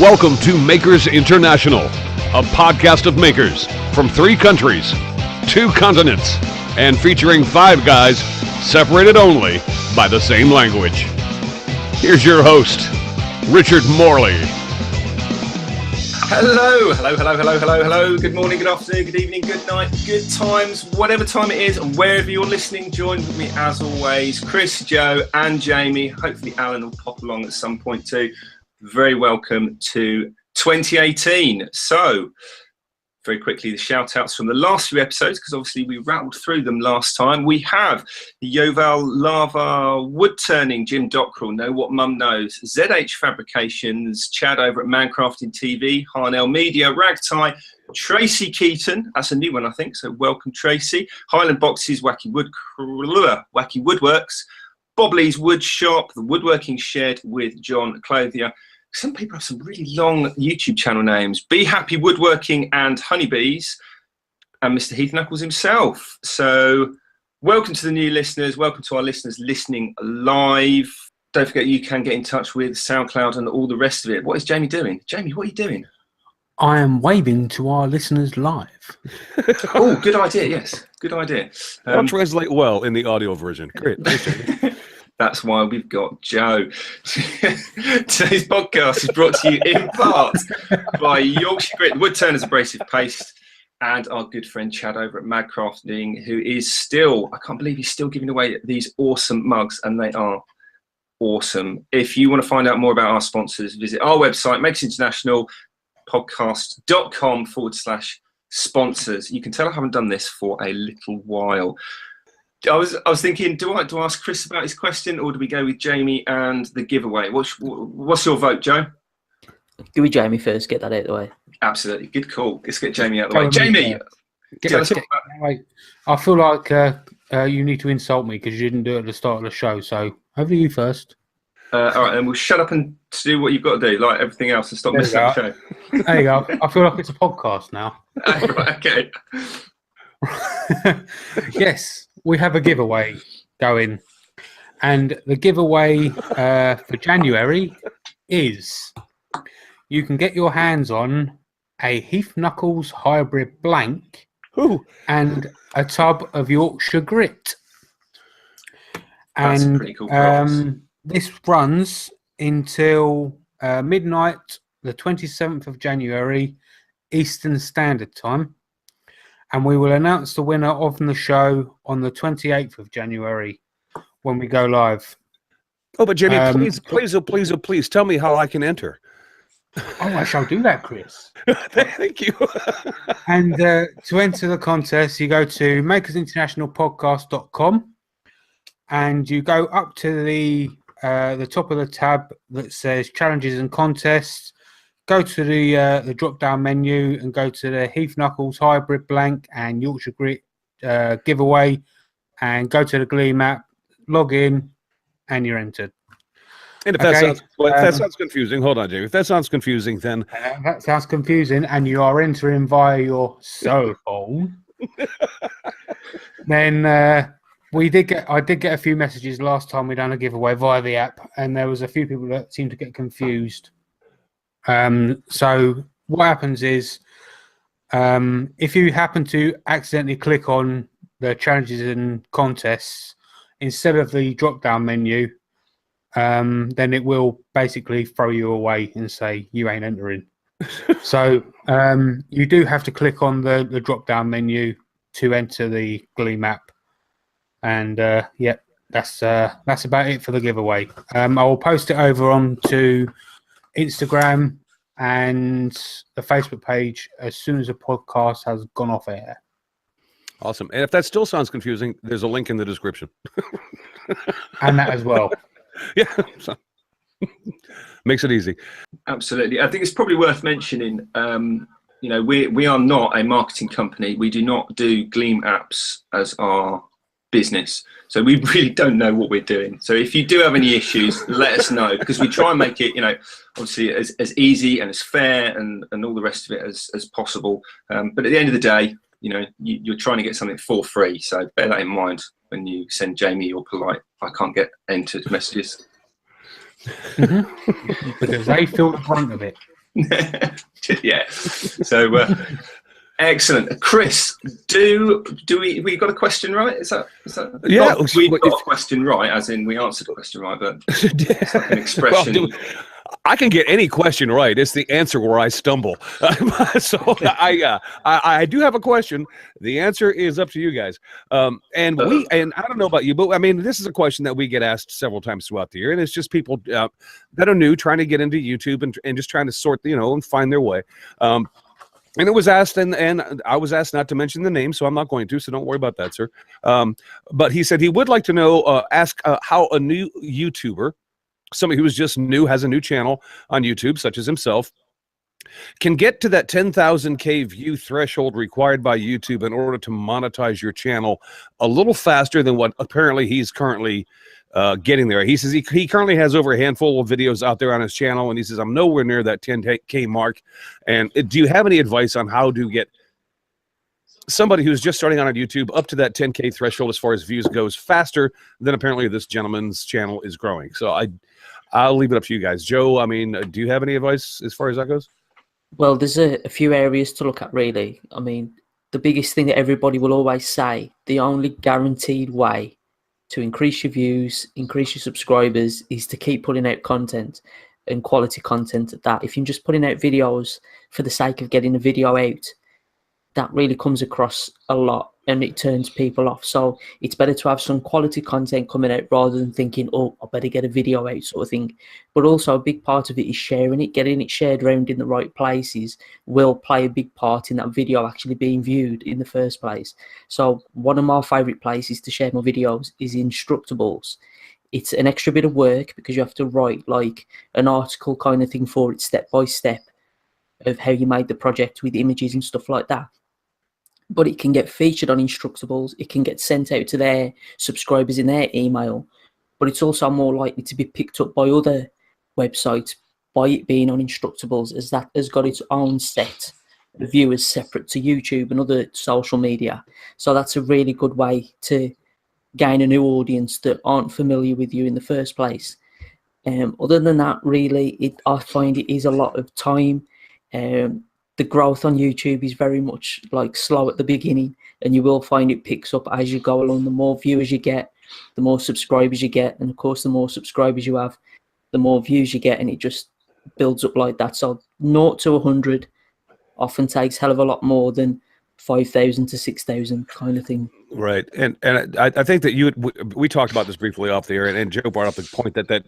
Welcome to Makers International, a podcast of makers from 3 countries, 2 continents, and featuring 5 guys separated only by the same language. Here's your host, Richard Morley. Hello. Good morning, good afternoon, good evening, good night, good times, whatever time it is, and wherever you're listening. Join with me as always, Chris, Joe, and Jamie. Hopefully Alan will pop along at some point too. Very welcome to 2018. So, very quickly, the shout outs from the last few episodes, because obviously we rattled through them last time. We have the Yoval Lava Wood Turning, Jim Dockrell, Know What Mum Knows, ZH Fabrications, Chad over at Mancrafting TV, Harnell Media, Ragtie, Tracy Keaton, that's a new one I think, so welcome Tracy, Highland Boxes, Wacky Woodworks, Bobley's Wood Shop, The Woodworking Shed with John Clothier. Some people have some really long YouTube channel names. Be Happy Woodworking and Honeybees, and Mr. Heath Knuckles himself. So welcome to the new listeners. Welcome to our listeners listening live. Don't forget you can get in touch with SoundCloud and all the rest of it. What is Jamie doing? Jamie, what are you doing? I am waving to our listeners live. Oh, good idea. Yes, good idea. That'll translate well in the audio version. Great. That's why we've got Joe. Today's podcast is brought to you in part by Yorkshire Grit, Woodturners Abrasive Paste, and our good friend Chad over at Madcrafting, who is still, I can't believe he's still giving away these awesome mugs, and they are awesome. If you want to find out more about our sponsors, visit our website, makersinternationalpodcast.com/sponsors. You can tell I haven't done this for a little while. I was thinking, do I ask Chris about his question, or do we go with Jamie and the giveaway? What's your vote, Joe? Give me Jamie first, get that out of the way. Absolutely, good call. Let's get Jamie out of the way. Jamie! I feel like you need to insult me because you didn't do it at the start of the show, so over to you first. All right, then we'll shut up and do what you've got to do, like everything else, and stop missing the show. There you go. I feel like it's a podcast now. Right, okay. Yes, we have a giveaway going, and the giveaway for January is you can get your hands on a Heath Knuckles hybrid blank and a tub of Yorkshire Grit. That's and pretty cool prize. This runs until midnight, the 27th of January, Eastern Standard Time. And we will announce the winner of the show on the 28th of January when we go live. Oh, but Jamie, please tell me how I can enter. Oh, I shall do that, Chris. Thank you. And to enter the contest, you go to makersinternationalpodcast.com and you go up to the top of the tab that says challenges and contests. Go to the drop-down menu and go to the Heath Knuckles Hybrid Blank and Yorkshire Grit giveaway, and go to the Glee map, log in, and you're entered. And if that sounds confusing, hold on, Jamie. If that sounds confusing, then that sounds confusing, and you are entering via your cell phone. Then I did get a few messages last time we done a giveaway via the app, and there was a few people that seemed to get confused. So what happens is, if you happen to accidentally click on the challenges and contests instead of the drop-down menu, then it will basically throw you away and say you ain't entering. So you do have to click on the drop-down menu to enter the Glee map, and that's about it for the giveaway. I will post it over onto Instagram and the Facebook page as soon as the podcast has gone off air. Awesome. And if that still sounds confusing, there's a link in the description. And that as well. Yeah. So, makes it easy. Absolutely. I think it's probably worth mentioning, we are not a marketing company. We do not do Gleam apps as our business. So we really don't know what we're doing. So if you do have any issues, let us know, because we try and make it, obviously as easy and as fair and all the rest of it as possible. But at the end of the day, you're trying to get something for free. So bear that in mind when you send Jamie your polite, I can't get entered messages. Because they feel the brunt of it. Yeah. So excellent, Chris. We got a question right? Is that? Yeah, we got a question right, as in we answered the question right, but it's like an expression. Well, I can get any question right. It's the answer where I stumble. So I do have a question. The answer is up to you guys. And I don't know about you, but I mean, this is a question that we get asked several times throughout the year, and it's just people that are new trying to get into YouTube and just trying to sort, and find their way. And it was asked, and I was asked not to mention the name, so I'm not going to, so don't worry about that, sir. But he said he would like to know, ask how a new YouTuber, somebody who is just new, has a new channel on YouTube, such as himself, can get to that 10,000K view threshold required by YouTube in order to monetize your channel a little faster than what apparently he's currently getting there. He says he currently has over a handful of videos out there on his channel, and he says, I'm nowhere near that 10K mark. And do you have any advice on how to get somebody who's just starting on YouTube up to that 10K threshold as far as views goes faster than apparently this gentleman's channel is growing? So I'll leave it up to you guys. Joe, I mean, do you have any advice as far as that goes? Well, there's a few areas to look at, really. I mean, the biggest thing that everybody will always say, the only guaranteed way to increase your views, increase your subscribers, is to keep putting out content, and quality content at that. If you're just putting out videos for the sake of getting a video out, that really comes across a lot and it turns people off. So it's better to have some quality content coming out rather than thinking, oh, I better get a video out, sort of thing. But also a big part of it is sharing it. Getting it shared around in the right places will play a big part in that video actually being viewed in the first place. So one of my favorite places to share my videos is Instructables. It's an extra bit of work because you have to write like an article kind of thing for it, step by step, of how you made the project with images and stuff like that. But it can get featured on Instructables. It can get sent out to their subscribers in their email. But it's also more likely to be picked up by other websites by it being on Instructables, as that has got its own set of viewers separate to YouTube and other social media. So that's a really good way to gain a new audience that aren't familiar with you in the first place. Other than that, really, I find it is a lot of time. The growth on YouTube is very much like slow at the beginning, and you will find it picks up as you go along. The more viewers you get, the more subscribers you get, and of course the more subscribers you have, the more views you get, and it just builds up like that. So 0 to 100 often takes hell of a lot more than 5,000 to 6,000 kind of thing. Right, and I think that we talked about this briefly off the air, and Joe brought up the point that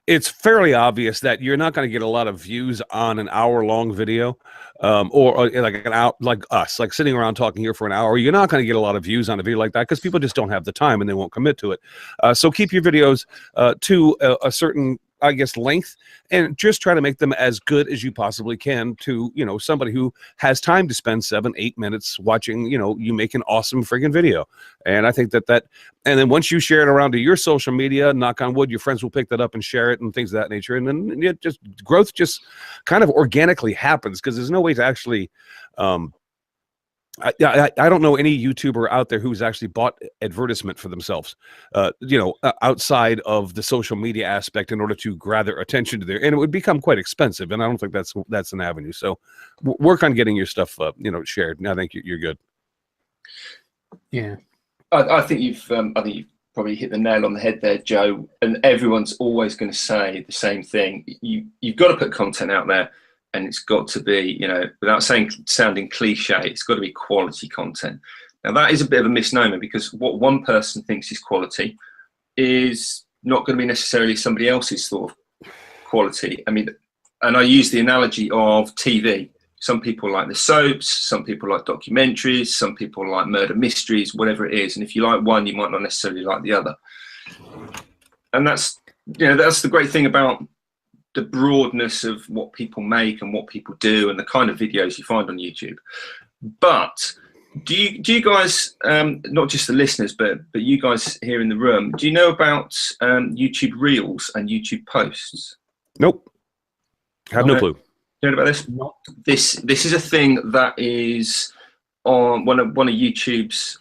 it's fairly obvious that you're not going to get a lot of views on an hour-long video, or like like us, like sitting around talking here for an hour. You're not going to get a lot of views on a video like that because people just don't have the time and they won't commit to it. So keep your videos to a certain, I guess, length, and just try to make them as good as you possibly can to, somebody who has time to spend 7-8 minutes watching, you make an awesome friggin' video. And I think that and then once you share it around to your social media, knock on wood, your friends will pick that up and share it and things of that nature. And then growth just kind of organically happens because there's no way to actually, I don't know any YouTuber out there who's actually bought advertisement for themselves, outside of the social media aspect in order to gather attention to and it would become quite expensive. And I don't think that's an avenue. So work on getting your stuff, shared. And I think you're good. Yeah. I think you've probably hit the nail on the head there, Joe. And everyone's always going to say the same thing. You've got to put content out there. And it's got to be, without sounding cliche, it's got to be quality content. Now, that is a bit of a misnomer because what one person thinks is quality is not going to be necessarily somebody else's sort of quality. I mean, and I use the analogy of TV. Some people like the soaps, some people like documentaries, some people like murder mysteries, whatever it is. And if you like one, you might not necessarily like the other. And that's the great thing about the broadness of what people make and what people do and the kind of videos you find on YouTube. But do you guys, not just the listeners, but you guys here in the room, do you know about YouTube Reels and YouTube Posts? Nope. Have no clue. You know about this? No. This is a thing that is on one of YouTube's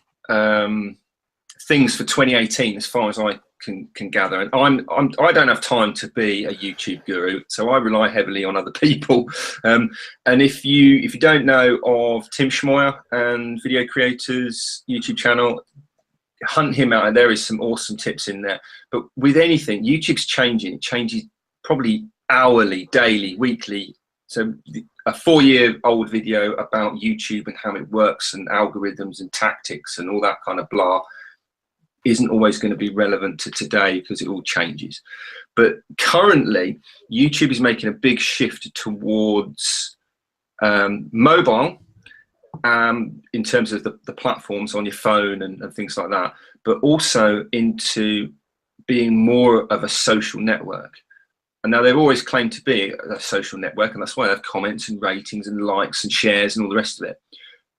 things for 2018, as far as I can gather. And I don't have time to be a YouTube guru, so I rely heavily on other people. And if you don't know of Tim Schmoyer and Video Creators YouTube channel, hunt him out, and there is some awesome tips in there. But with anything, YouTube's changing. It changes probably hourly, daily, weekly. So a 4-year-old video about YouTube and how it works and algorithms and tactics and all that kind of blah isn't always going to be relevant to today because it all changes. But currently, YouTube is making a big shift towards mobile, in terms of the platforms on your phone and things like that, but also into being more of a social network. And now they've always claimed to be a social network, and that's why they have comments and ratings and likes and shares and all the rest of it.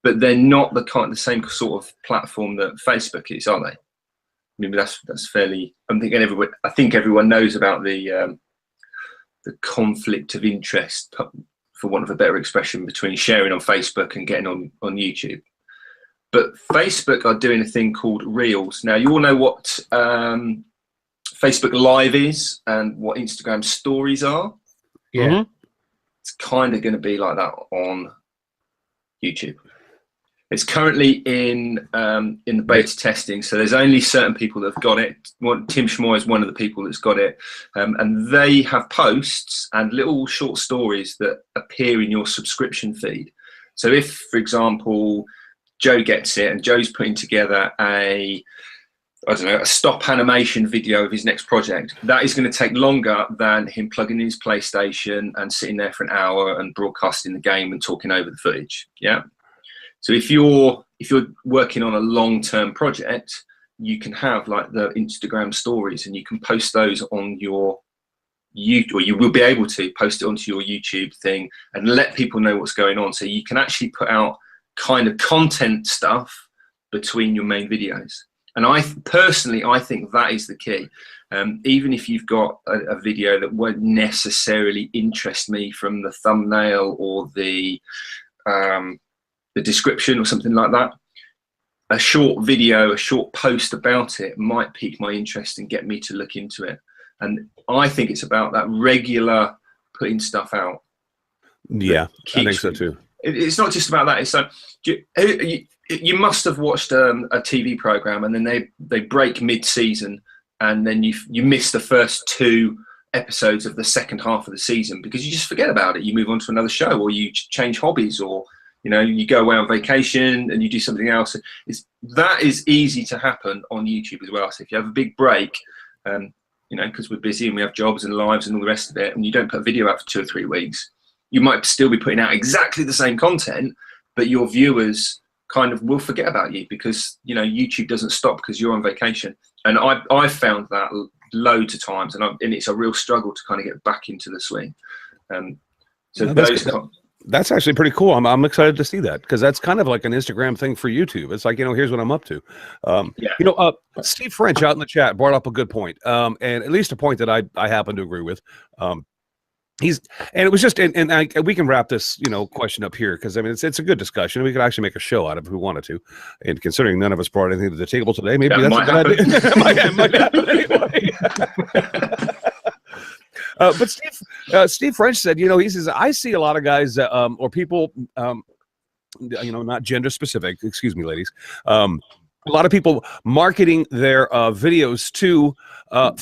But they're not the same sort of platform that Facebook is, are they? I mean, that's fairly. I think everyone knows about the conflict of interest, for want of a better expression, between sharing on Facebook and getting on YouTube. But Facebook are doing a thing called Reels. Now, you all know what Facebook Live is and what Instagram Stories are. Yeah. Mm-hmm. It's kind of going to be like that on YouTube. It's currently in the beta testing, so there's only certain people that have got it. Tim Schmoyer is one of the people that's got it, and they have posts and little short stories that appear in your subscription feed. So if, for example, Joe gets it and Joe's putting together a stop animation video of his next project, that is going to take longer than him plugging in his PlayStation and sitting there for an hour and broadcasting the game and talking over the footage. Yeah. So if you're working on a long-term project, you can have like the Instagram stories, and you can post those on your YouTube, or you will be able to post it onto your YouTube thing and let people know what's going on. So you can actually put out kind of content stuff between your main videos. And I personally think that is the key. Even if you've got a video that won't necessarily interest me from the thumbnail or the description or something like that, a short video, a short post about it might pique my interest and get me to look into it. And I think it's about that regular putting stuff out. Yeah, I think so too. It's not just about that. It's like, you must have watched a TV program, and then they break mid-season, and then you miss the first 2 episodes of the second half of the season because you just forget about it. You move on to another show, or you change hobbies, or you go away on vacation and you do something else. That is easy to happen on YouTube as well. So if you have a big break, because we're busy and we have jobs and lives and all the rest of it, and you don't put a video out for 2 or 3 weeks, you might still be putting out exactly the same content, but your viewers kind of will forget about you because YouTube doesn't stop because you're on vacation. And I've found that loads of times, and it's a real struggle to kind of get back into the swing. That's actually pretty cool. I'm excited to see that, because that's kind of like an Instagram thing for YouTube. It's like, here's what I'm up to. Steve French out in the chat brought up a good point, and at least a point that I happen to agree with. It was just, and we can wrap this, question up here, because it's a good discussion. We could actually make a show out of it if we wanted to. And considering none of us brought anything to the table today, maybe that's a good idea. It might happen anyway. But Steve French said, he says, I see a lot of guys or people, not gender specific, excuse me, ladies. A lot of people marketing their videos to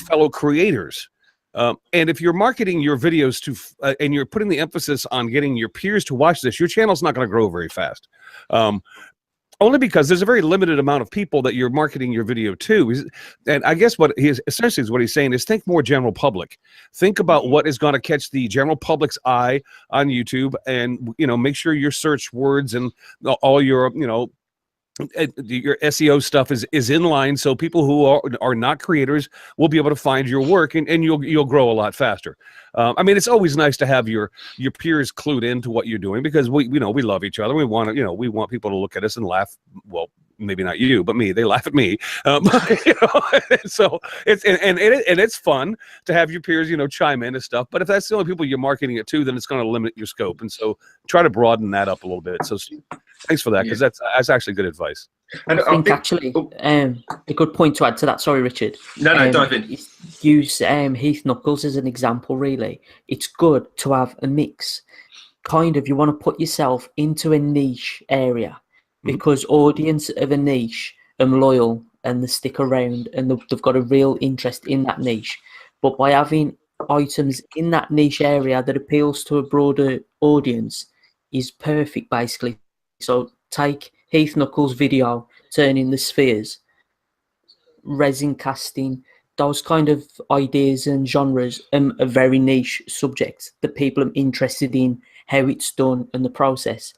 fellow creators. And if you're marketing your videos to, and you're putting the emphasis on getting your peers to watch this, your channel's not going to grow very fast. Only because there's a very limited amount of people that you're marketing your video to. And I guess what he's saying is think more general public. Think about what is going to catch the general public's eye on YouTube, and, make sure your search words and all your, your SEO stuff is in line, so people who are not creators will be able to find your work, and you'll grow a lot faster. It's always nice to have your peers clued into what you're doing, because we love each other. We want people to look at us and laugh. Well, maybe not you, but me. They laugh at me. So it's fun to have your peers, chime in and stuff. But if that's the only people you're marketing it to, then it's going to limit your scope. And so try to broaden that up a little bit. So thanks for that, because that's actually good advice. And I think actually a good point to add to that. Sorry, Richard. No, dive in. Use Heath Knuckles as an example. Really, it's good to have a mix. Kind of, you want to put yourself into a niche area, because audience of a niche are loyal and they stick around and they've got a real interest in that niche. But by having items in that niche area that appeals to a broader audience is perfect, basically. So take Heath Knuckles' video, turning the spheres, resin casting, those kind of ideas and genres are very niche subjects that people are interested in, how it's done and the process.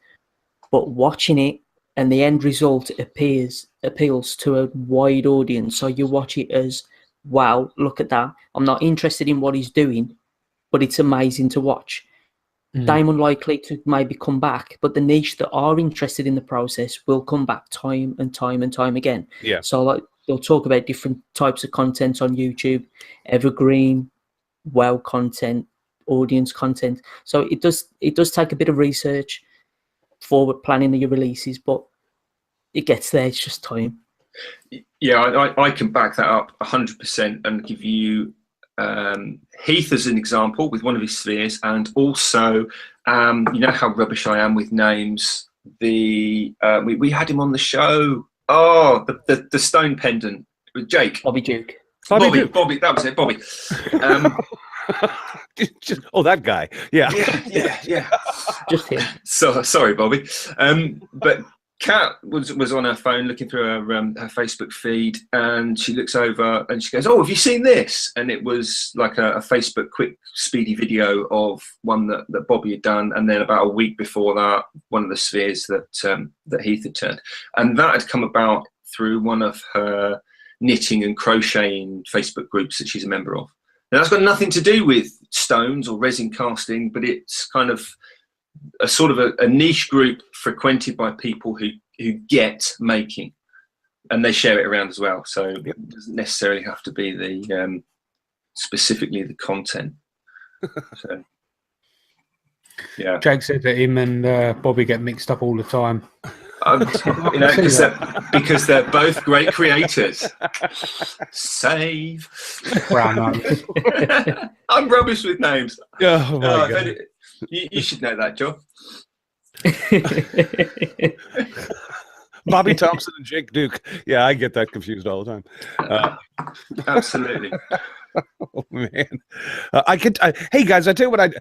But watching it and the end result appeals to a wide audience. So you watch it as, wow, look at that. I'm not interested in what he's doing, but it's amazing to watch. They're unlikely to maybe come back, but the niche that are interested in the process will come back time and time and time again. Yeah. So like they'll talk about different types of content on YouTube, evergreen, well content, audience content. So it does take a bit of research, forward planning of your releases, but it gets there. It's just time. Yeah, I can back that up 100% and give you Heath as an example with one of his spheres, and also you know how rubbish I am with names. We had him on the show. Oh, the stone pendant with Jake. Bobby Duke. Bobby, that was it, Bobby. That guy. Yeah. Just him. So sorry, Bobby. But Kat was on her phone looking through her Facebook feed, and she looks over and she goes, "Oh, have you seen this?" And it was like a Facebook quick, speedy video of one that Bobby had done, and then about a week before that, one of the spheres that Heath had turned, and that had come about through one of her knitting and crocheting Facebook groups that she's a member of. Now that's got nothing to do with stones or resin casting, but it's kind of a sort of a niche group frequented by people who get making, and they share it around as well. So it doesn't necessarily have to be the specifically the content. So, yeah. Jake said that him and Bobby get mixed up all the time. Because they're both great creators. Save. Brown I'm rubbish with names. Oh my God. You should know that, John. Bobby Thompson and Jake Duke. Yeah, I get that confused all the time. Absolutely. Oh man, hey guys, I tell you what,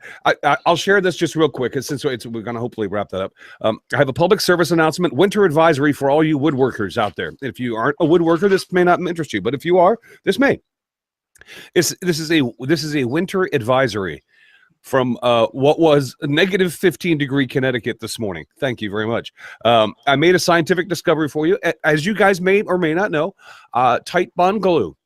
I'll share this just real quick, since we're going to hopefully wrap that up. I have a public service announcement, winter advisory for all you woodworkers out there. If you aren't a woodworker, this may not interest you, but if you are, this may. This is a winter advisory from what was negative 15-degree Connecticut this morning. Thank you very much. I made a scientific discovery for you. As you guys may or may not know, Typeon glue.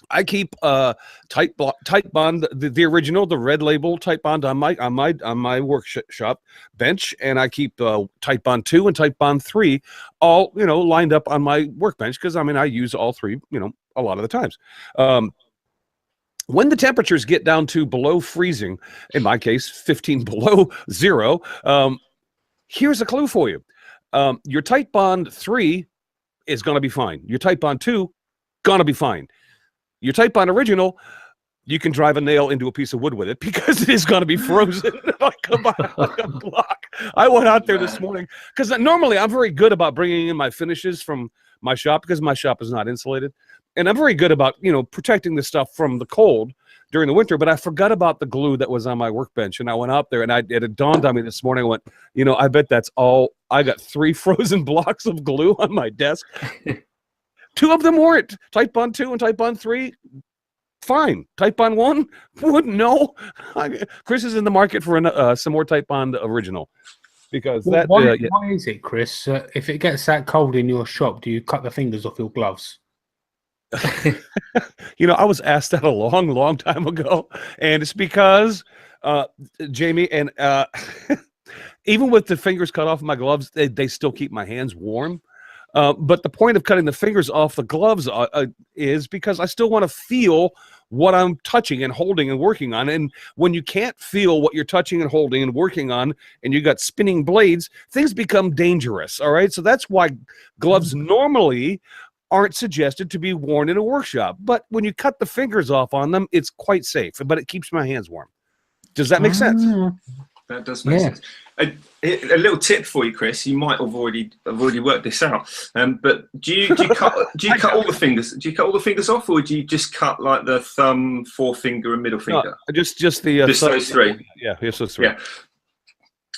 I keep Typeon, the original, the red label Typeon on my workshop bench, and I keep Typeon 2 and Typeon 3 all lined up on my workbench, because I use all three a lot of the times. When the temperatures get down to below freezing, in my case 15 below zero, here's a clue for you. Your Typeon 3 is going to be fine. Your Typeon 2 going to be fine. Your Typeon original, you can drive a nail into a piece of wood with it, because it is going to be frozen like a block. I went out there this morning, because normally I'm very good about bringing in my finishes from my shop, because my shop is not insulated. And I'm very good about, protecting the stuff from the cold during the winter, but I forgot about the glue that was on my workbench. And I went out there, and it had dawned on me this morning. I went, I bet that's all. I got 3 frozen blocks of glue on my desk. 2 of them weren't. Typeon 2 and Typeon 3, fine. Typeon 1, wouldn't know. Chris is in the market for some more Typeon original. Because why is it, Chris? If it gets that cold in your shop, do you cut the fingers off your gloves? I was asked that a long, long time ago, and it's because Jamie, and even with the fingers cut off of my gloves, they still keep my hands warm. But the point of cutting the fingers off the gloves is because I still want to feel what I'm touching and holding and working on. And when you can't feel what you're touching and holding and working on, and you got spinning blades, things become dangerous. All right. So that's why gloves normally aren't suggested to be worn in a workshop. But when you cut the fingers off on them, it's quite safe, but it keeps my hands warm. Does that make sense? That does make sense. A little tip for you, Chris. You might have already worked this out. But do you cut all the fingers? Do you cut all the fingers off, or do you just cut like the thumb, forefinger, and middle finger? No, just the just those three. Yeah, just those three. Yeah.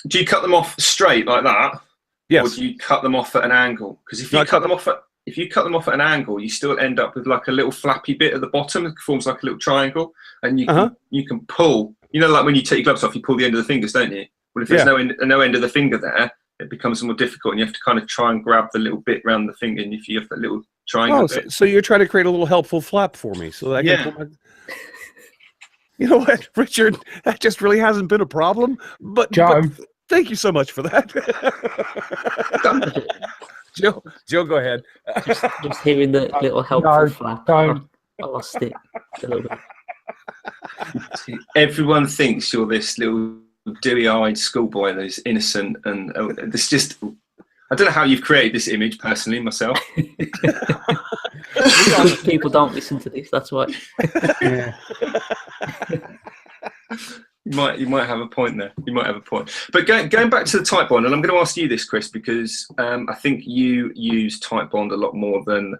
Do you cut them off straight like that? Yes. Or do you cut them off at an angle? Because if you cut them off at an angle, you still end up with like a little flappy bit at the bottom. It forms like a little triangle, and you can pull. You know, like when you take your gloves off, you pull the end of the fingers, don't you? Well, if there's no end of the finger there, it becomes more difficult, and you have to kind of try and grab the little bit around the finger, and if you have that little triangle bit. So you're trying to create a little helpful flap for me, so that I can pull my... You know what, Richard? That just really hasn't been a problem. But thank you so much for that. Joe, go ahead. Just hearing the little helpful flap. I lost it a little bit. Everyone thinks you're this little dewy-eyed schoolboy that's innocent, and it's just... I don't know how you've created this image, personally, myself. People don't listen to this, that's why. Yeah. You might have a point there. You might have a point. But going back to the Typebond, and I'm going to ask you this, Chris, because I think you use Typebond a lot more than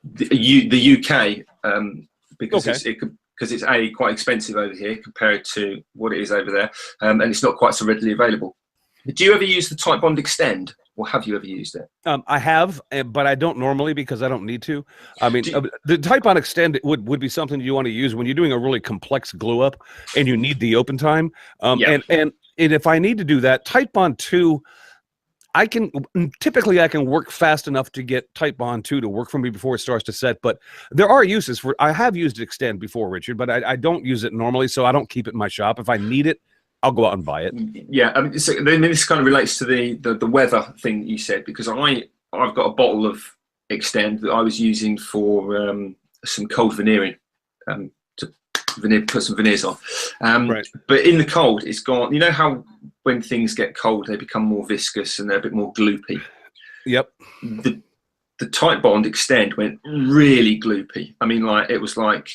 the UK, because it's quite expensive over here compared to what it is over there, and it's not quite so readily available. Do you ever use the Typebond Extend, or have you ever used it? I have, but I don't normally because I don't need to. I mean, the Typebond Extend would be something you want to use when you're doing a really complex glue up and you need the open time. And if I need to do that, Typebond 2, I can work fast enough to get Typebond 2 to work for me before it starts to set. But there are uses for. I have used Extend before, Richard, but I don't use it normally, so I don't keep it in my shop. If I need it, I'll go out and buy it. Yeah, I mean, so then this kind of relates to the weather thing you said, because I've got a bottle of Extend that I was using for some cold veneering, to put some veneers on. Right. But in the cold, it's gone. You know how when things get cold, they become more viscous and they're a bit more gloopy. Yep. The Typebond Extend went really gloopy. I mean, like it was like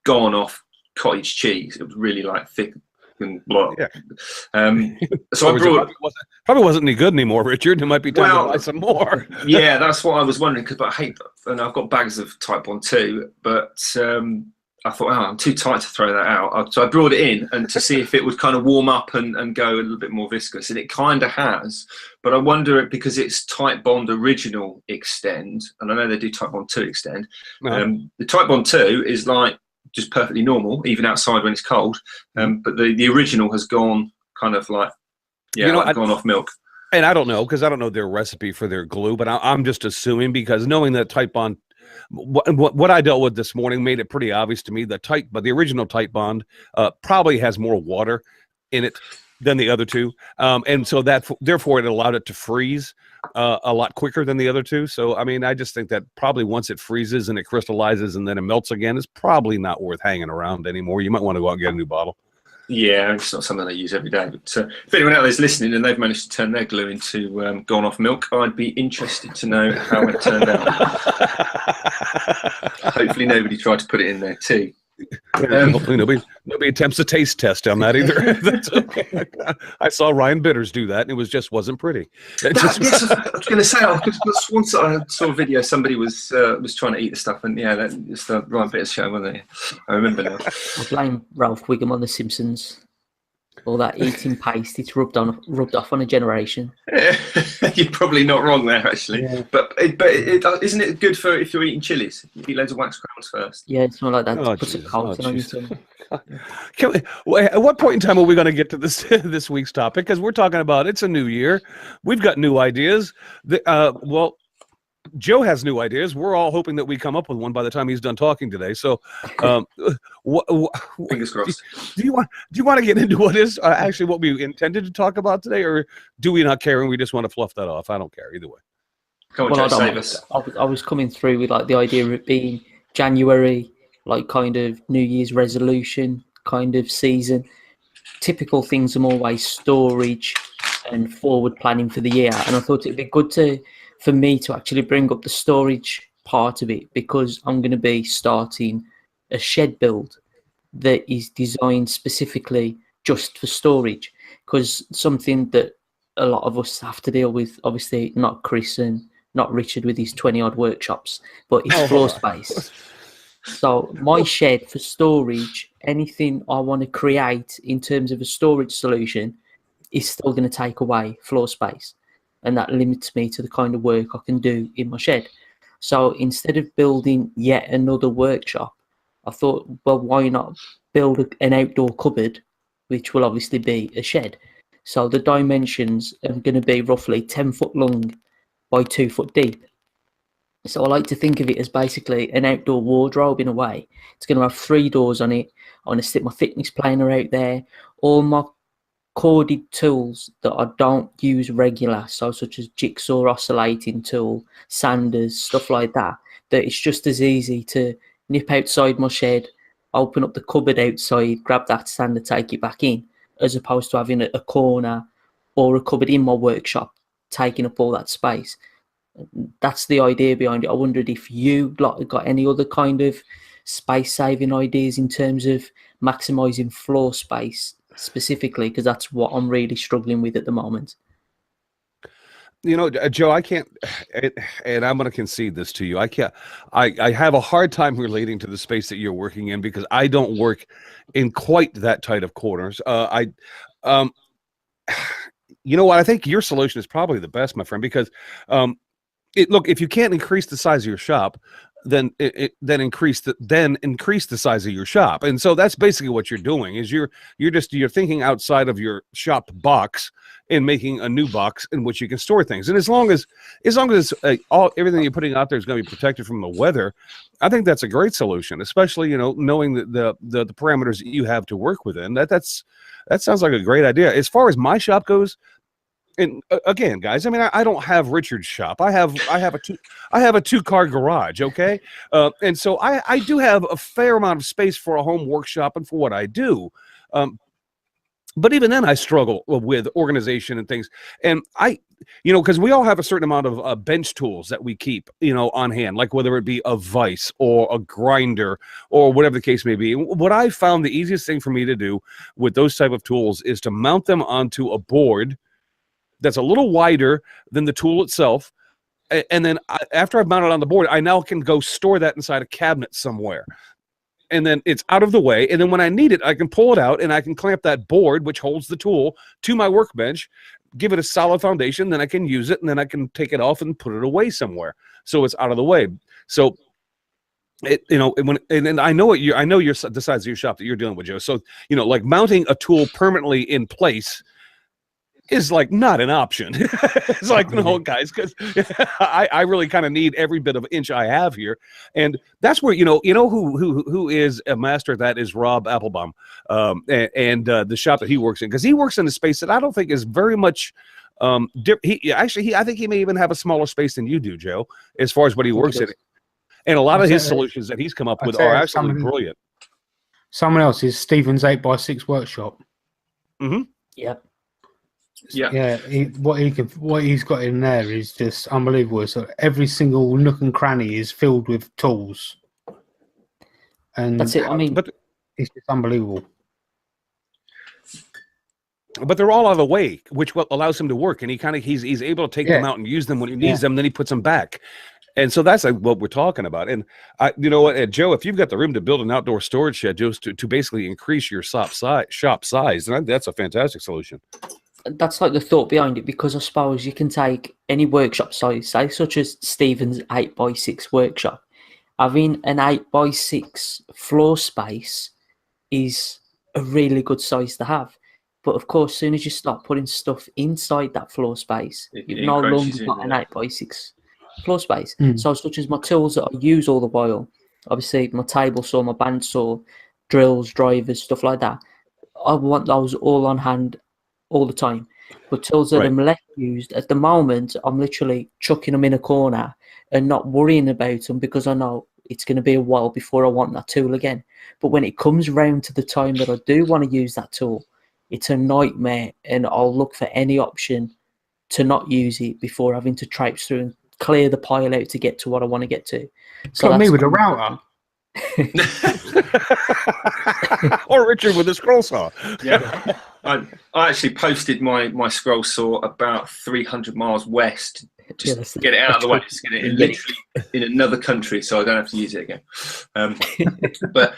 gone off cottage cheese. It was really like thick. Yeah. So I probably wasn't any good anymore, Richard. It might be time to buy some more. Yeah, that's what I was wondering, because I hate that. And I've got bags of Typebond too, but I thought, I'm too tight to throw that out. So I brought it in and to see if it would kind of warm up and go a little bit more viscous, and it kind of has. But I wonder, because it's Typebond Original Extend, and I know they do Typebond 2 Extend. The Typebond 2 is like just perfectly normal, even outside when it's cold. But the original has gone kind of like, gone off milk. And I don't know, because I don't know their recipe for their glue, but I'm just assuming, because knowing that Typebond, what I dealt with this morning made it pretty obvious to me that the original Typebond probably has more water in it than the other two, and so therefore it allowed it to freeze a lot quicker than the other two. So I mean, I just think that probably once it freezes and it crystallizes and then it melts again, it's probably not worth hanging around anymore. You might want to go out and get a new bottle. Yeah, it's not something I use every day. But if anyone out there's listening and they've managed to turn their glue into gone off milk, I'd be interested to know how it turned out. Hopefully nobody tried to put it in their tea. Hopefully nobody attempts a taste test on that either. That's okay. I saw Ryan Bitters do that, and it wasn't pretty. Yes, I was going to say, once I saw a video, somebody was trying to eat the stuff, and it's the Ryan Bitters show, wasn't it? I remember now. I blame Ralph Wiggum on The Simpsons. All that eating paste, it's rubbed off on a generation. You're probably not wrong there, actually. Yeah. But isn't it good for if you're eating chilies? You eat loads of wax crowns first. Yeah, it's more like that. Put some coating on your tongue. At what point in time are we going to get to this week's topic? Because we're talking about it's a new year. We've got new ideas. Joe has new ideas. We're all hoping that we come up with one by the time he's done talking today. So, fingers crossed. Do you want to get into what is actually what we intended to talk about today, or do we not care and we just want to fluff that off? I don't care either way. Come on, Well, Joe, I save don't. us. I was coming through with like the idea of it being January, like kind of New Year's resolution kind of season. Typical things are always storage and forward planning for the year, and I thought it'd be good for me to actually bring up the storage part of it, because I'm going to be starting a shed build that is designed specifically just for storage, because something that a lot of us have to deal with, obviously not Chris and not Richard with his 20 odd workshops, but it's floor space. So my shed for storage, anything I want to create in terms of a storage solution is still going to take away floor space, and that limits me to the kind of work I can do in my shed. So instead of building yet another workshop, I thought, well, why not build an outdoor cupboard, which will obviously be a shed. So the dimensions are going to be roughly 10 foot long by 2 foot deep. So I like to think of it as basically an outdoor wardrobe in a way. It's going to have 3 doors on it. I'm going to stick my thickness planer out there. All my corded tools that I don't use regular, so such as jigsaw oscillating tool, sanders, stuff like that, that it's just as easy to nip outside my shed, open up the cupboard outside, grab that sander, take it back in, as opposed to having a corner or a cupboard in my workshop taking up all that space. That's the idea behind it. I wondered if you got any other kind of space saving ideas in terms of maximizing floor space specifically, because that's what I'm really struggling with at the moment. You know, Joe, I can't, and I'm going to concede this to you. I can't, I have a hard time relating to the space that you're working in, because I don't work in quite that tight of corners. You know what? I think your solution is probably the best, my friend, because, look, if you can't increase the size of your shop, then increase the size of your shop. And so that's basically what you're doing, is you're thinking outside of your shop box and making a new box in which you can store things. And as long as everything you're putting out there is going to be protected from the weather, I think that's a great solution, especially, you know, knowing the parameters that you have to work within. That sounds like a great idea. As far as my shop goes, and again, guys, I mean, I don't have Richard's shop. I have a 2-car garage. Okay. And so I do have a fair amount of space for a home workshop and for what I do. But even then I struggle with organization and things. And because we all have a certain amount of bench tools that we keep, on hand, like whether it be a vise or a grinder or whatever the case may be. What I found the easiest thing for me to do with those type of tools is to mount them onto a board that's a little wider than the tool itself. And then after I've mounted on the board, I now can go store that inside a cabinet somewhere. And then it's out of the way. And then when I need it, I can pull it out and I can clamp that board, which holds the tool, to my workbench, give it a solid foundation, then I can use it, and then I can take it off and put it away somewhere. So it's out of the way. So and I know the size of your shop that you're dealing with, Joe. So, like mounting a tool permanently in place is like not an option. It's like, no, guys, because I really kind of need every bit of inch I have here. And that's where, who is a master at that is Rob Applebaum, and the shop that he works in, because he works in a space that I don't think is very much I think he may even have a smaller space than you do, Joe, as far as what he works in. And a lot of his solutions that he's come up with are absolutely brilliant. Someone else is Stephen's 8x6 workshop. Mm-hmm. Yep. Yeah, what he's got in there is just unbelievable. So every single nook and cranny is filled with tools, and that's it. I mean, but it's just unbelievable. But they're all out of the way, which allows him to work, and he's able to take them out and use them when he needs them. Then he puts them back, and so that's like what we're talking about. And you know what, Joe, if you've got the room to build an outdoor storage shed just to basically increase your shop size, then that's a fantastic solution. That's like the thought behind it, because I suppose you can take any workshop size, say such as Stephen's 8x6 workshop. Having an 8x6 floor space is a really good size to have. But of course, as soon as you start putting stuff inside that floor space, you've no longer got an 8x6 floor space. So such as my tools that I use all the while, obviously my table saw, my bandsaw, drills, drivers, stuff like that, I want those all on hand all the time. but tools that I'm less used at the moment, I'm literally chucking them in a corner and not worrying about them because I know it's going to be a while before I want that tool again. But when it comes round to the time that I do want to use that tool, it's a nightmare, and I'll look for any option to not use it before having to traipse through and clear the pile out to get to what I want to get to. So like me with a router. Or Richard with a scroll saw. Yeah. I actually posted my scroll saw about 300 miles west, just to get it out of the way, just get it literally in another country, so I don't have to use it again. But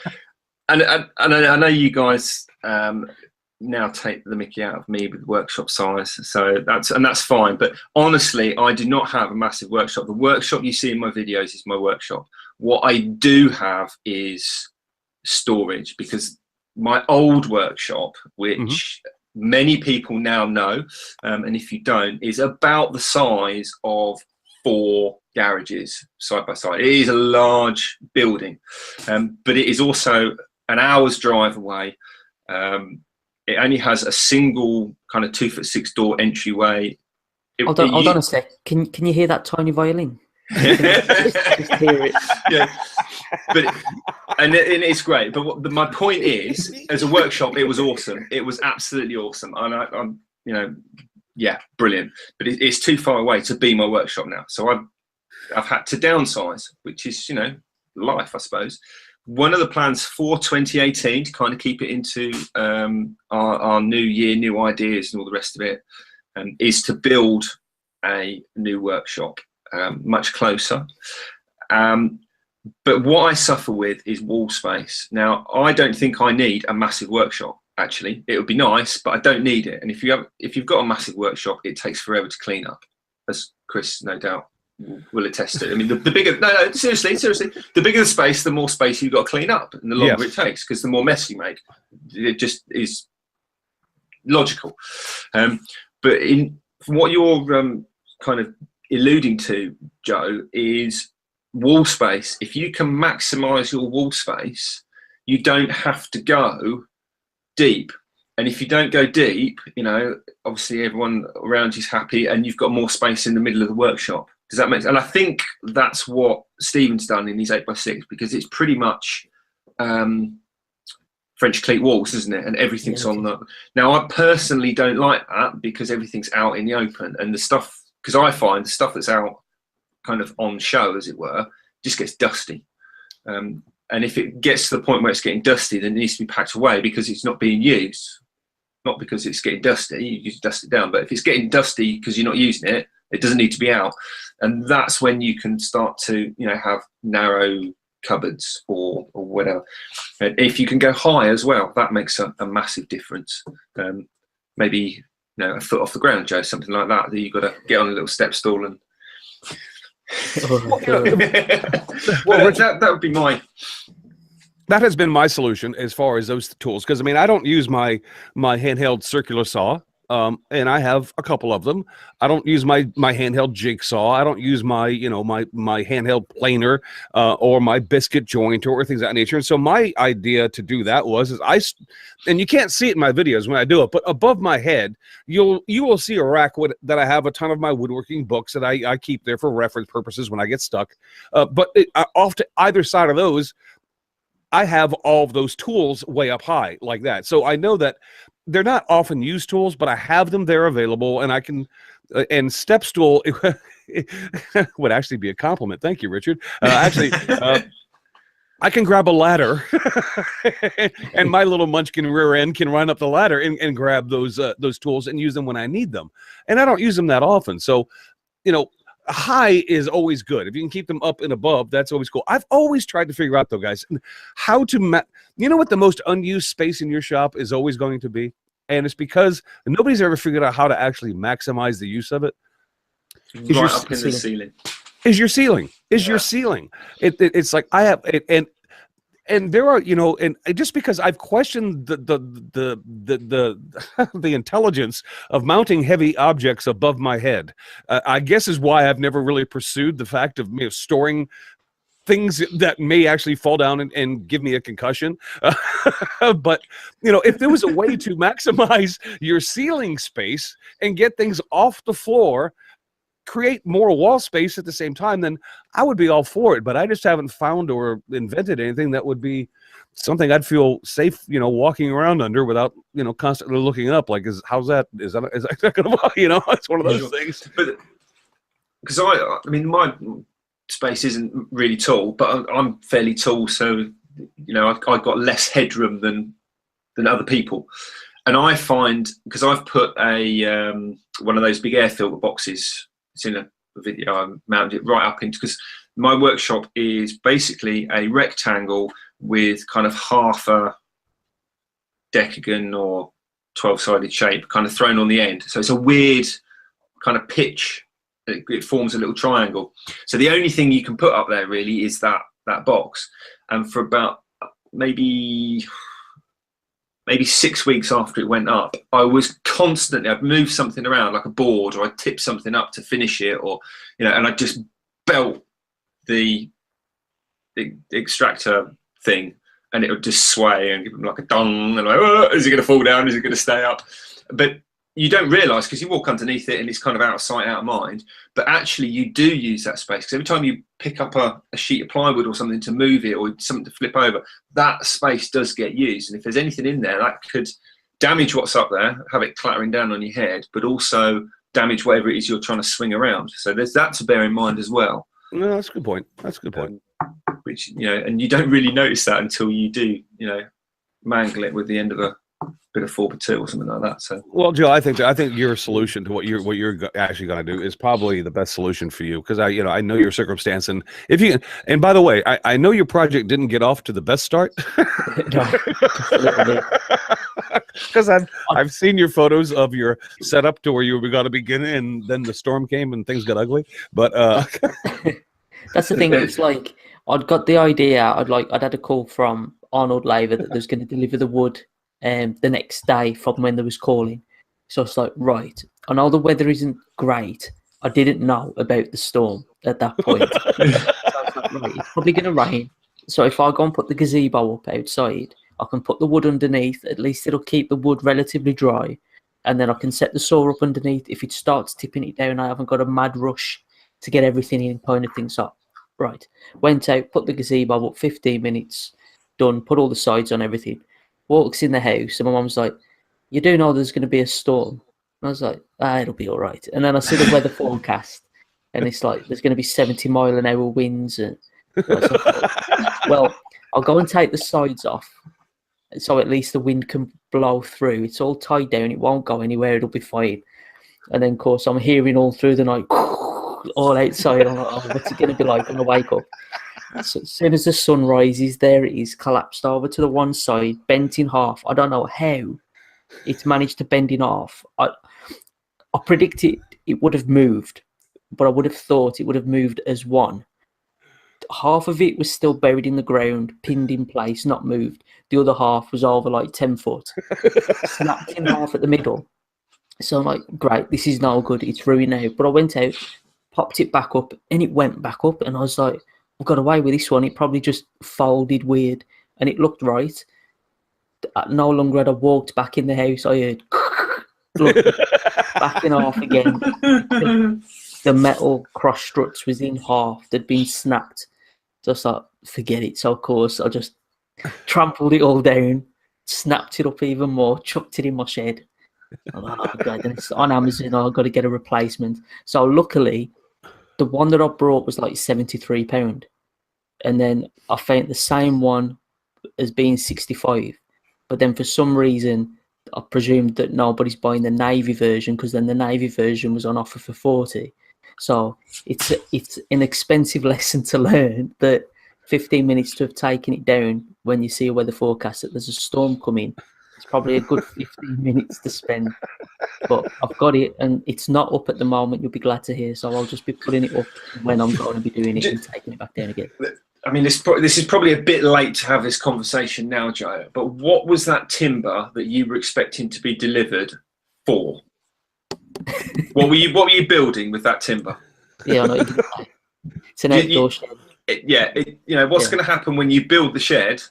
and I know you guys now take the mickey out of me with workshop size, so that's fine. But honestly, I do not have a massive workshop. The workshop you see in my videos is my workshop. What I do have is storage, because my old workshop, which many people now know, and if you don't, is about the size of 4 garages side by side. It is a large building, but it is also an hour's drive away. It only has a single kind of 2'6" door entryway. Hold on a sec. Can you hear that tiny violin? Just hear it. Yeah, but and it's great. But my point is, as a workshop, it was awesome. It was absolutely awesome, and I'm brilliant. But it's too far away to be my workshop now, so I've had to downsize, which is life, I suppose. One of the plans for 2018 to kind of keep it into our new year, new ideas, and all the rest of it, is to build a new workshop. Much closer, but what I suffer with is wall space. Now, I don't think I need a massive workshop. Actually, it would be nice, but I don't need it. And if you've got a massive workshop, it takes forever to clean up, as Chris no doubt will attest to. I mean, the bigger, no, seriously, the bigger the space, the more space you've got to clean up, and the longer it takes, because the more mess you make. It just is logical. But from what you're kind of alluding to, Joe, is wall space. If you can maximize your wall space, you don't have to go deep. And if you don't go deep, obviously everyone around you's happy, and you've got more space in the middle of the workshop. Does that make sense? And I think that's what Stephen's done in his 8x6, because it's pretty much French cleat walls, isn't it? And everything's on the. Now, I personally don't like that, because everything's out in the open, and the stuff. Because I find the stuff that's out kind of on show, as it were, just gets dusty. And if it gets to the point where it's getting dusty, then it needs to be packed away because it's not being used. Not because it's getting dusty, you just dust it down. But if it's getting dusty because you're not using it, it doesn't need to be out. And that's when you can start to, have narrow cupboards or whatever. And if you can go high as well, that makes a massive difference. Maybe a foot off the ground, Joe, something like that. That you've got to get on a little step stool and. Well, that would be my. That has been my solution as far as those tools, because I don't use my handheld circular saw, and I have a couple of them. I don't use my handheld jigsaw. I don't use my my handheld planer or my biscuit jointer or things of that nature. And so my idea to do that was and you can't see it in my videos when I do it, but above my head you will see a rack that I have a ton of my woodworking books that I keep there for reference purposes when I get stuck. But off to either side of those, I have all of those tools way up high like that. So I know that they're not often used tools, but I have them there available, and I can. And step stool would actually be a compliment. Thank you, Richard. I can grab a ladder, and my little munchkin rear end can run up the ladder and grab those tools and use them when I need them. And I don't use them that often, so high is always good. If you can keep them up and above, that's always cool. I've always tried to figure out, though, guys, how to what the most unused space in your shop is always going to be? And it's because nobody's ever figured out how to actually maximize the use of it. Right up in the ceiling. Is your ceiling. Your ceiling. It's like I have it, and there are, and just because I've questioned the intelligence of mounting heavy objects above my head, I guess is why I've never really pursued the fact of storing things that may actually fall down and give me a concussion. But, you know, if there was a way to maximize your ceiling space and get things off the floor, create more wall space at the same time, then I would be all for it. But I just haven't found or invented anything that would be something I'd feel safe, you know, walking around under without, you know, constantly looking up. Like, is that gonna, you know, it's one of those things. But because I mean, my space isn't really tall, but I'm fairly tall, so you know, I've got less headroom than other people. And I find, because I've put a one of those big air filter boxes, it's in a video, I mounted it right up into, because my workshop is basically a rectangle with kind of half a decagon or 12-sided shape kind of thrown on the end. So it's a weird kind of pitch. It forms a little triangle. So the only thing you can put up there really is that box. And for about maybe 6 weeks after it went up, I was constantly, I'd move something around like a board, or I'd tip something up to finish it, or, you know, and I'd just belt the extractor thing, and it would just sway and give them like a dong, and like, oh, is it going to fall down? Is it going to stay up? But you don't realise, because you walk underneath it and it's kind of out of sight, out of mind. But actually, you do use that space, because every time you pick up a sheet of plywood or something to move it, or something to flip over, that space does get used. And if there's anything in there, that could damage what's up there, have it clattering down on your head, but also damage whatever it is you're trying to swing around. So there's that to bear in mind as well. No, that's a good point. That's a good point. Which, you know, and you don't really notice that until you do, you know, mangle it with the end of a bit of 4x2 or something like that. So, well, Joe, I think your solution to what you're actually going to do is probably the best solution for you, because I know your circumstance, and if you, and by the way, I know your project didn't get off to the best start. Because I've seen your photos of your setup to where you were going to begin, and then the storm came and things got ugly. But that's the thing. It's like I'd got the idea. I'd had a call from Arnold Laver that was going to deliver the wood the next day from when they was calling. So it's like, right, I know the weather isn't great. I didn't know about the storm at that point. So I was like, right, it's probably going to rain. So if I go and put the gazebo up outside, I can put the wood underneath. At least it'll keep the wood relatively dry. And then I can set the saw up underneath. If it starts tipping it down, I haven't got a mad rush to get everything in, kind of thing. So, right, went out, put the gazebo up, 15 minutes, done, put all the sides on, everything. Walks in the house, and my mum's like, you do know there's going to be a storm? And I was like, it'll be all right. And then I see the weather forecast, and it's like, there's going to be 70-mile-an-hour winds. And well, I'll go and take the sides off, so at least the wind can blow through. It's all tied down. It won't go anywhere. It'll be fine. And then, of course, I'm hearing all through the night, all outside. I'm like, oh, what's it going to be like when I wake up? So as soon as the sun rises, there it is, collapsed over to the one side, bent in half. I don't know how it's managed to bend in half. I predicted it would have moved, but I would have thought it would have moved as one. Half of it was still buried in the ground, pinned in place, not moved. The other half was over like 10 foot, snapped in half at the middle. So I'm like, great, this is no good. It's ruined now. But I went out, popped it back up, and it went back up. And I was like, I've got away with this one. It probably just folded weird, and it looked right. No longer had I walked back in the house, I heard look, back in half again. The metal cross struts was in half. They'd been snapped. So I thought, forget it. So of course I just trampled it all down, snapped it up even more, chucked it in my shed. Oh God, and it's on Amazon. I've got to get a replacement. So luckily, the one that I brought was like £73, and then I found the same one as being 65. But then for some reason, I presumed that nobody's buying the navy version, because then the navy version was on offer for 40. So it's an expensive lesson to learn, that 15 minutes to have taken it down when you see a weather forecast that there's a storm coming. It's probably a good 15 minutes to spend. But I've got it, and it's not up at the moment, you'll be glad to hear. So I'll just be putting it up when I'm going to be doing it and taking it back down again. I mean, this is probably a bit late to have this conversation now, Joe, but what was that timber that you were expecting to be delivered for? What were you building with that timber? Yeah, I know. It's an outdoor shed. what's going to happen when you build the shed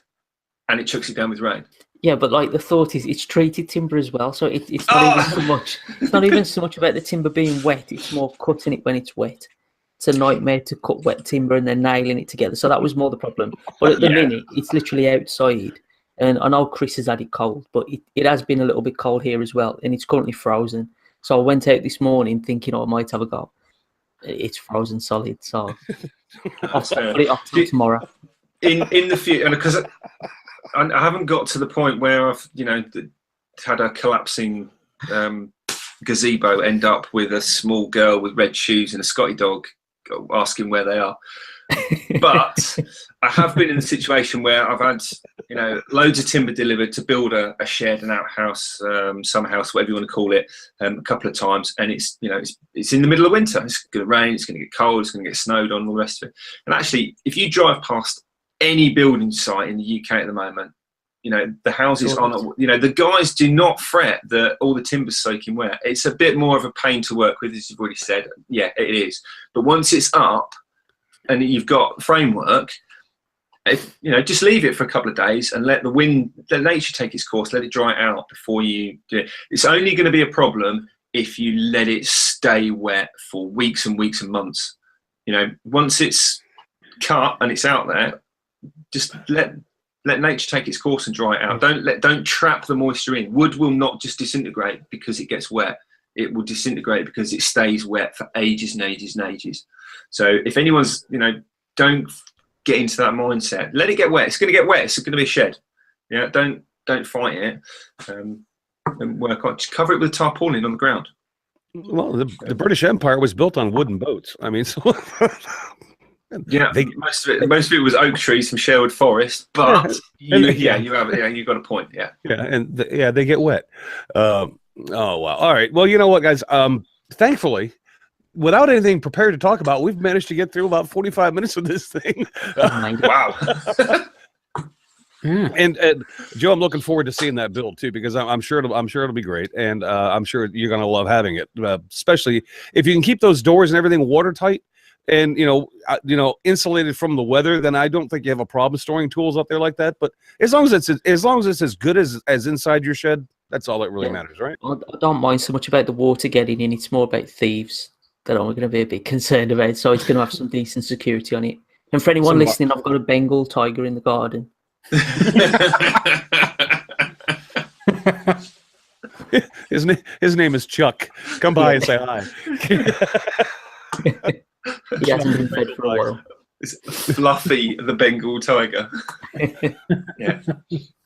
and it chucks it down with rain? Yeah, but like the thought is, it's treated timber as well, so it's not even so much. It's not even so much about the timber being wet. It's more cutting it when it's wet. It's a nightmare to cut wet timber and then nailing it together. So that was more the problem. But at the minute, it's literally outside. And I know Chris has had it cold, but it has been a little bit cold here as well, and it's currently frozen. So I went out this morning thinking, I might have a go. It's frozen solid, so I'll put it off till tomorrow. In the future, because I haven't got to the point where I've had a collapsing gazebo end up with a small girl with red shoes and a Scotty dog asking where they are. But I have been in a situation where I've had loads of timber delivered to build a shed, an outhouse, summer house, whatever you want to call it, a couple of times, and it's in the middle of winter. It's going to rain, it's going to get cold, it's going to get snowed on, all the rest of it. And actually, if you drive past any building site in the UK at the moment, the houses are not, the guys do not fret that all the timber's soaking wet. It's a bit more of a pain to work with, as you've already said. Yeah, it is. But once it's up and you've got framework, just leave it for a couple of days and let nature take its course, let it dry out before you do it. It's only going to be a problem if you let it stay wet for weeks and weeks and months. Once it's cut and it's out there, just let nature take its course and dry it out. Don't trap the moisture in. Wood will not just disintegrate because it gets wet. It will disintegrate because it stays wet for ages and ages and ages. So if anyone's, don't get into that mindset. Let it get wet. It's going to get wet. It's going to be a shed. Don't fight it. And work on. Just cover it with tarpaulin on the ground. Well, the British Empire was built on wooden boats. I mean, so most of it was oak trees, some Sherwood Forest, but you got a point. They get wet. Oh wow! All right. Well, you know what, guys? Thankfully, without anything prepared to talk about, we've managed to get through about 45 minutes of this thing. Wow. And Joe, I'm looking forward to seeing that build too, because I'm sure it'll be great, and I'm sure you're going to love having it, especially if you can keep those doors and everything watertight and insulated from the weather. Then I don't think you have a problem storing tools up there like that. But as long as it's as good as inside your shed, that's all that really matters, right? I don't mind so much about the water getting in. It's more about thieves that I'm going to be a bit concerned about. So it's going to have some decent security on it. And for anyone listening, I've got a Bengal tiger in the garden. His name is Chuck. Come by and say hi. He hasn't been fed for a while. It's Fluffy the Bengal tiger. Yeah.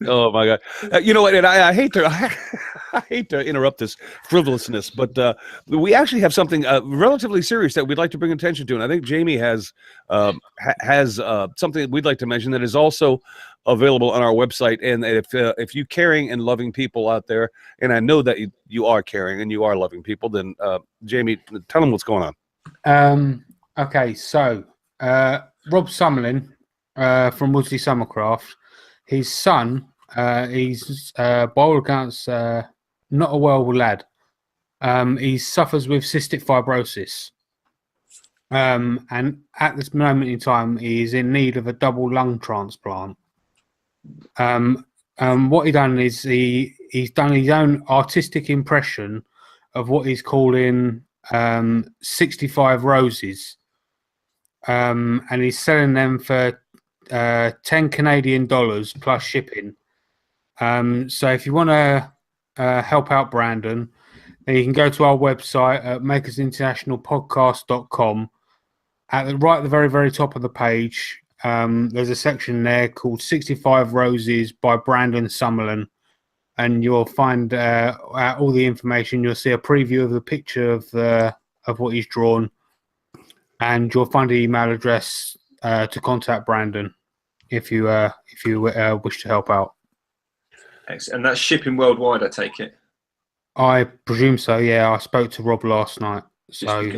Oh my God! You know what? And I hate to interrupt this frivolousness, but we actually have something relatively serious that we'd like to bring attention to, and I think Jamie has something that we'd like to mention that is also available on our website. And if you caring and loving people out there, and I know that you are caring and you are loving people, then Jamie, tell them what's going on. Okay, so Rob Summerlin from Woodsley Summercraft, his son, he's by all accounts not a well lad. He suffers with cystic fibrosis, and at this moment in time, he is in need of a double lung transplant. What he done is he's done his own artistic impression of what he's calling 65 roses. And he's selling them for $10 Canadian plus shipping. So if you want to help out Brandon, then you can go to our website at makersinternationalpodcast.com. At the very, very top of the page, there's a section there called 65 Roses by Brandon Summerlin. And you'll find all the information. You'll see a preview of the picture of what he's drawn. And you'll find the email address to contact Brandon if you wish to help out. Excellent. And that's shipping worldwide, I take it? I presume so, yeah. I spoke to Rob last night. So,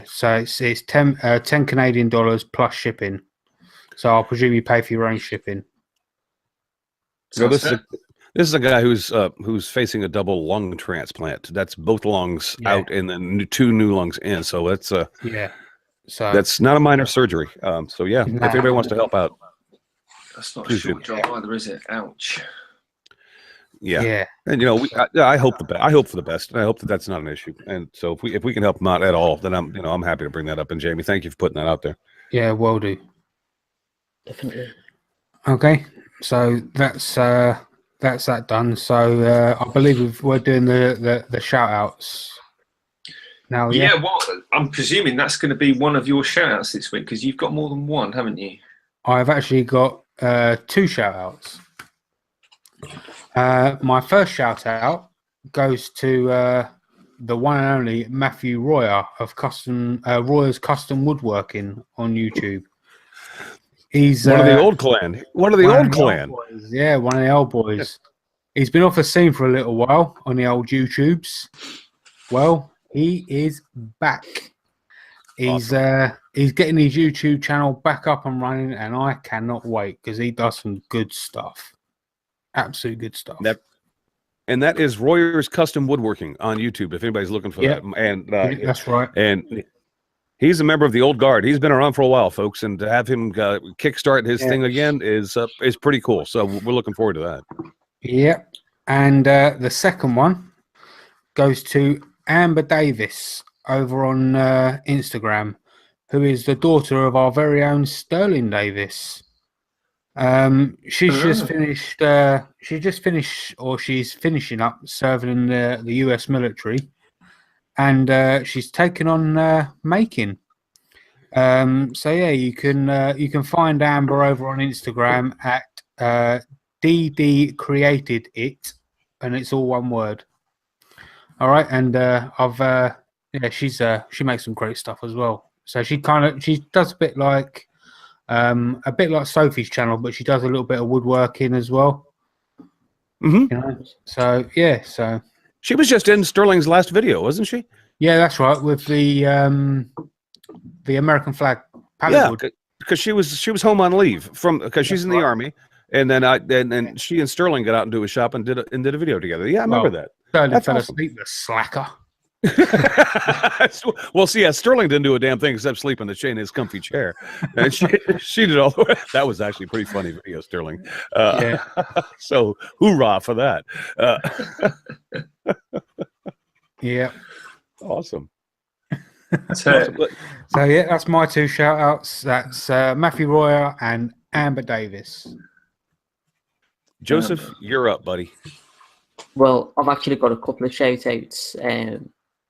so it's 10 Canadian dollars plus shipping. So I'll presume you pay for your own shipping. So this is a guy who's facing a double lung transplant. That's both lungs out and then two new lungs in. So that's So That's not a minor surgery. So yeah, if Nah. anybody wants to help out, That's not a Please short do. job either, is it? Ouch. yeah. And I hope the best. I hope for the best, and I hope that that's not an issue. And so if we can help them out at all, then I'm happy to bring that up. And Jamie, thank you for putting that out there. Yeah, will do. Definitely. Okay, so that's that done. So I believe we're doing the shout outs now. Yeah, well, I'm presuming that's going to be one of your shout outs this week because you've got more than one, haven't you? I've actually got 2 shout outs. My first shout out goes to the one and only Matthew Royer of Royer's Custom Woodworking on YouTube. He's One of the old clan. One of the old clan. Boys. Yeah, one of the old boys. He's been off the scene for a little while on the old YouTubes. Well, he is back. He's getting his YouTube channel back up and running, and I cannot wait because he does some good stuff. Absolute good stuff. That is Royer's Custom Woodworking on YouTube. If anybody's looking for that, and that's right. And he's a member of the old guard. He's been around for a while, folks, and to have him kickstart his thing again is pretty cool. So we're looking forward to that. Yep. And the second one goes to Amber Davis over on Instagram, who is the daughter of our very own Sterling Davis. She's just finished. She's finishing up serving in the U.S. military, and she's taken on making. So yeah, you can find Amber over on Instagram at DD Created It, and it's all one word. All right, and she makes some great stuff as well. So she does a bit like Sophie's channel, but she does a little bit of woodworking as well. Mm-hmm. You know? So yeah, so she was just in Sterling's last video, wasn't she? Yeah, that's right, with the American flag. Yeah, because she was home on leave because she's in the Army, and then she and Sterling got out into a shop and did a video together. Yeah, I remember that. Sterling fell asleep, the slacker. Well, see, Sterling didn't do a damn thing except sleep in his comfy chair, and she did all the way. That was actually a pretty funny video, Sterling. So hoorah for that. Yeah, awesome. So yeah, that's my 2 shout outs. That's Matthew Royer and Amber Davis. Joseph, you're up, buddy. Well, I've actually got a couple of shout outs